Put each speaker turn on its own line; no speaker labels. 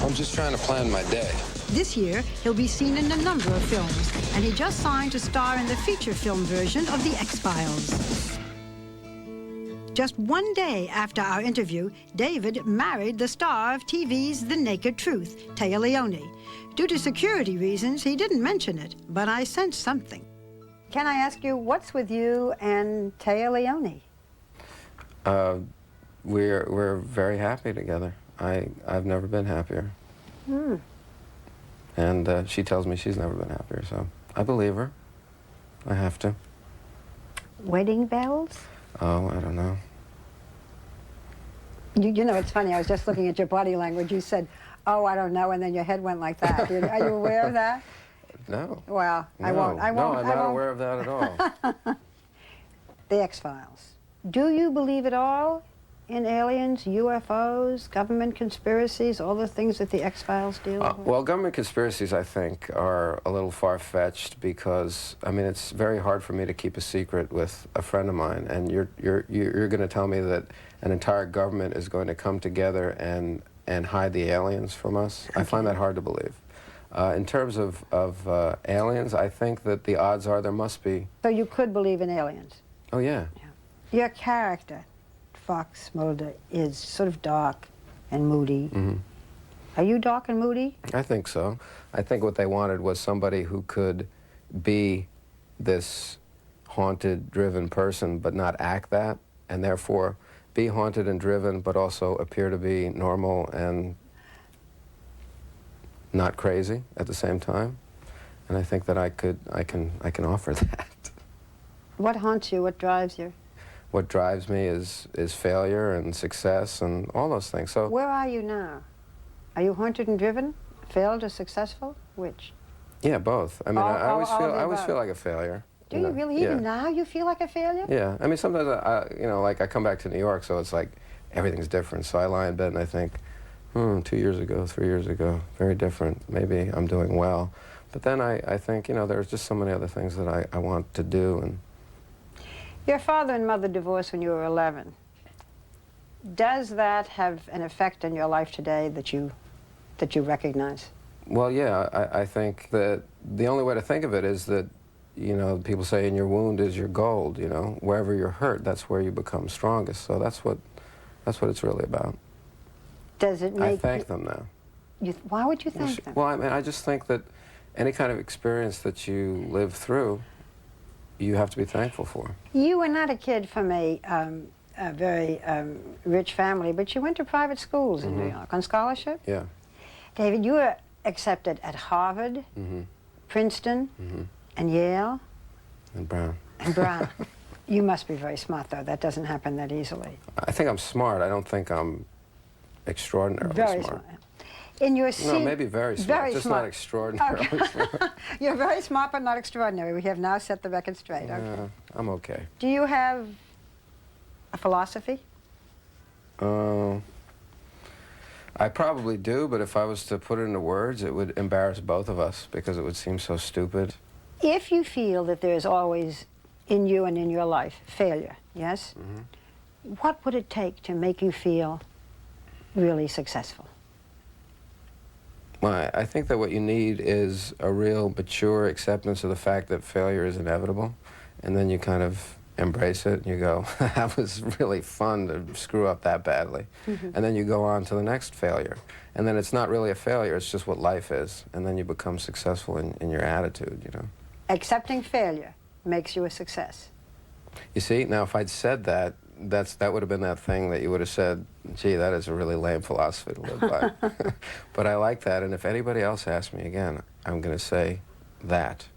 I'm just trying to plan my day.
This year, he'll be seen in a number of films, and he just signed to star in the feature film version of The X-Files. Just one day after our interview, David married the star of TV's The Naked Truth, Téa Leoni. Due to security reasons, he didn't mention it, but I sensed something. Can I ask you, what's with you and Téa Leoni?
We're very happy together. I've never been happier. And she tells me she's never been happier, so I believe her. I have to.
Wedding bells?
Oh, I don't know.
You know, it's funny, I was just looking at your body language. You said, oh, I don't know, and then your head went like that. Are you aware of that?
No.
Well,
no.
I won't.
No, I'm not aware of that at all.
The X-Files. Do you believe at all in aliens, UFOs, government conspiracies, all the things that the X-Files deal with?
Well, government conspiracies, I think, are a little far-fetched because, I mean, it's very hard for me to keep a secret with a friend of mine, and you're going to tell me that an entire government is going to come together and hide the aliens from us? Okay. I find that hard to believe. In terms of aliens, I think that the odds are there must be.
So you could believe in aliens?
Oh, yeah.
Your character, Fox Mulder, is sort of dark and moody. Are you dark and moody?
I think so. I think what they wanted was somebody who could be this haunted, driven person, but not act that, and therefore be haunted and driven, but also appear to be normal and not crazy at the same time. And I think that I can offer that.
What haunts you? What drives you?
What drives me is failure and success and all those things. So
where are you now? Are you haunted and driven? Failed or successful? Which?
Yeah, both. I mean, I always feel like a failure.
Do you really? Even now you feel like a failure?
Yeah. I mean, sometimes you know, like I come back to New York, so it's like everything's different. So I lie in bed and I think, 2 years ago, 3 years ago, very different. Maybe I'm doing well. But then I think, you know, there's just so many other things that I want to do. And
your father and mother divorced when you were 11. Does that have an effect on your life today that you recognize?
Well, yeah, I think that the only way to think of it is that, you know, people say in your wound is your gold, you know. Wherever you're hurt, that's where you become strongest. So that's what it's really about.
Does it make
I thank them now.
Why would you thank them?
Well, I mean, I just think that any kind of experience that you live through, you have to be thankful for.
You were not a kid from a very rich family, but you went to private schools in New York on scholarship?
Yeah.
David, you were accepted at Harvard, Princeton, and Yale.
And Brown.
And Brown. You must be very smart, though. That doesn't happen that easily.
I think I'm smart. I don't think I'm extraordinarily
very
smart.
In your
No, maybe very smart,
very
just
smart.
not extraordinarily smart.
You're very smart, but not extraordinary. We have now set the record straight.
Yeah,
okay.
I'm okay.
Do you have a philosophy?
I probably do, but if I was to put it into words, it would embarrass both of us because it would seem so stupid.
If you feel that there's always, in you and in your life, failure, yes? What would it take to make you feel really successful?
Well, I think that what you need is a real mature acceptance of the fact that failure is inevitable, and then you kind of embrace it and you go, that was really fun to screw up that badly. And then you go on to the next failure. And then it's not really a failure, it's just what life is. And then you become successful in your attitude, you know.
Accepting failure makes you a success.
You see, now if I'd said that, that would have been that thing that you would have said, gee, that is a really lame philosophy to live by. But I like that, and if anybody else asks me again, I'm going to say that.